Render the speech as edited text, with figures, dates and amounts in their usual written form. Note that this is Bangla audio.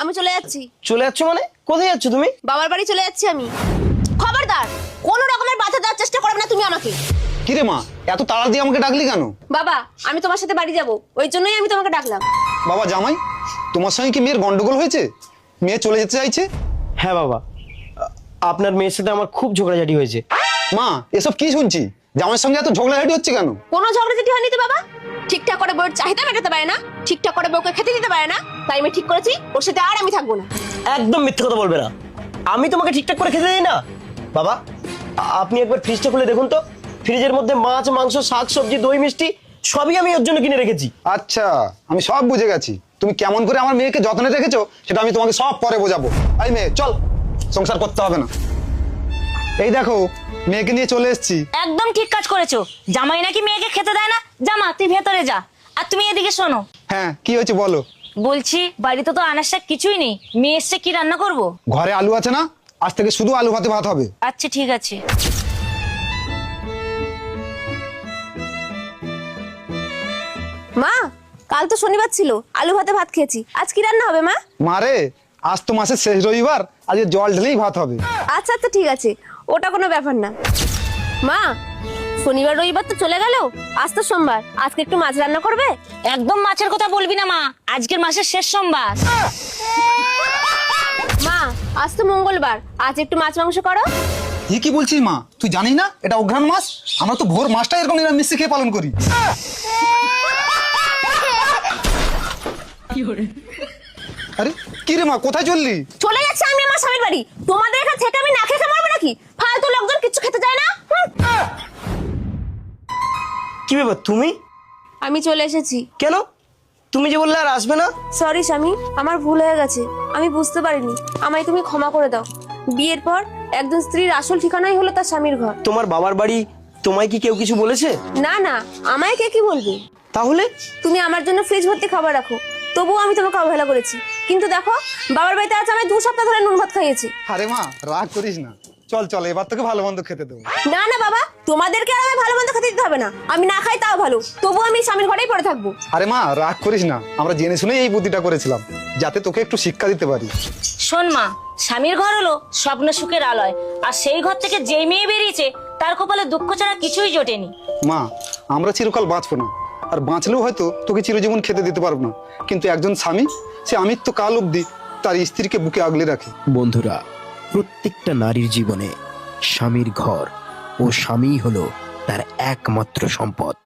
আমি চলে যাচ্ছি। চলে যাচ্ছ মানে? কোথায় যাচ্ছ তুমি? বাবার বাড়ি চলে যাচ্ছি আমি। খবরদার, কোন রকমের বাধা দেওয়ার চেষ্টা করবে না তুমি আমাকে। কি রে মা, এত তাড়া দিয়ে আমাকে ডাকলি কেন? বাবা, আমি তোমার সাথে বাড়ি যাব, ওই জন্যই আমি তোমাকে ডাকলাম। বাবা জামাই, তোমার সঙ্গে কি মেয়ের গন্ডগোল হয়েছে? মেয়ে চলে যেতে চাইছে? হ্যাঁ বাবা, আপনার মেয়ের সাথে আমার খুব ঝগড়াঝাটি হয়েছে। মা, এসব কি শুনছি? জামাইয়ের সঙ্গে এত ঝগড়াঝাটি হচ্ছে কেন? কোনো ঝগড়াঝাটি হয়নি তো বাবা। ঠিকঠাক করে বউয়ের চাহিদা মেটাতে পারে না, ঠিকঠাক করে বউকে খেতে দিতে পারে না, তাই আমি ঠিক করেছি ওর সাথে আর আমি থাকবো না। একদম মিথ্যে কথা বলবে না। আমি তোমাকে ঠিকঠাক করে খেতে দিই না? বাবা, আপনি একবার ফ্রিজটা খুলে দেখুন তো। ফ্রিজের মধ্যে মাছ, মাংস, শাক, সবজি, দই, মিষ্টি সবই আমি ওর জন্য কিনে রেখেছি। আচ্ছা, আমি সব বুঝে গেছি। তুমি কেমন করে আমার মেয়েকে যত্নে রেখেছো সেটা আমি তোমাকে সব পরে বোঝাবো। এই মেয়ে চল, সংসার করতে হবে না। এই দেখো, মেয়েকে নিয়ে চলে এসেছি। একদম ঠিক কাজ করেছো। জামাই নাকি মেয়েকে খেতে দেয় না। জামা, তুই ভেতরে যা। আর তুমি এদিকে শোনো। হ্যাঁ, কি হয়েছে বলো। বলছি, বাড়িতে তো আনাজ শাক কিছুই নেই। মেয়ে এসছে, কি রান্না করব? ঘরে আলু আছে না? আজ থেকে শুধু আলু ভাতে ভাত হবে। আচ্ছা ঠিক আছে। মা, কাল তো শনিবার ছিল, আলু ভাতে ভাত খেয়েছি, আজ কি রান্না হবে মা? মারে, আজ তো মাসের শেষ রবিবার, আজকে জল ঢেলেই ভাত হবে। আচ্ছা আচ্ছা ঠিক আছে, ওটা কোনো ব্যাপার না। মা, শনিবার রবিবার তো চলে গেল, আজ তো সোমবার, আজকে একটু মাছ রান্না করবে? একদম মাছের কথা বলবি না মা, আজকের মাসের শেষ সোমবার। মা, আজ তো মঙ্গলবার, আজ একটু মাছ মাংস করো। কি বলছিস মা? তুই জানিস না এটা অঘ্রাণ মাস? আমরা তো ভোর মাসটা এরকম নিরামিষ খেয়ে পালন করি। আরে কি রে মা, কোথায় চললি? চলে যাচ্ছে আমি আমার স্বামীর বাড়ি। তোমাদের এখানে থেকে আমি না খেতে মারবো নাকি? ফালতু লোকজন কিছু খেতে চায় না। কি ব্যাপার তুমি? আমি চলে এসেছি। কেন? তুমি যে বললে আর আসবে না। সরি স্বামী, আমার ভুল হয়ে গেছে, আমি বুঝতে পারিনি, আমায় তুমি ক্ষমা করে দাও। বিয়ের পর একজন স্ত্রীর আসল ঠিকানাই হলো তার স্বামীর ঘর। তোমার বাবার বাড়ি তোমায় কি কেউ কিছু বলেছে? না না, আমায় কে কি বলবে? তাহলে তুমি আমার জন্য ফ্রিজ ভর্তি খাবার রাখো, তবুও আমি তোমাকে অবহেলা করেছি। কিন্তু দেখো, বাবার বাড়িতে আজ আমি 2 সপ্তাহ ধরে নুন ভাত খাইয়েছি। আরে মা, রাগ করিস না। চল চল, এবার তোকে ভালো মন্দ খেতে দেবো। না না বাবা, তোমাদেরকে আর আমি ভালো মন্দ খেতে দিতে হবে না, আমি না খাই তাও ভালো, তবুও আমি স্বামীর ঘরেই পড়ে থাকবো। আরে মা, রাগ করিস না, আমরা জেনে শুনেই এই বুদ্ধিটা করেছিলাম, যাতে তোকে একটু শিক্ষা দিতে পারি। শোন মা, স্বামীর ঘর হলো স্বপ্ন সুখের আলয়, আর সেই ঘর থেকে যেই মেয়ে বেরিয়েছে তার কপালে দুঃখ ছাড়া কিছুই জোটেনি। মা, আমরা চিরকাল বাঁচবো না, আর বাঁচলেও হয়তো তোকে চিরজীবন খেতে দিতে পারবো না, কিন্তু একজন স্বামী, সে আমৃত্যু কাল অবধি তার স্ত্রীকে বুকে আগলে রাখে। বন্ধুরা, প্রত্যেকটা নারীর জীবনে স্বামীর ঘর ও স্বামী হলো তার একমাত্র সম্পদ।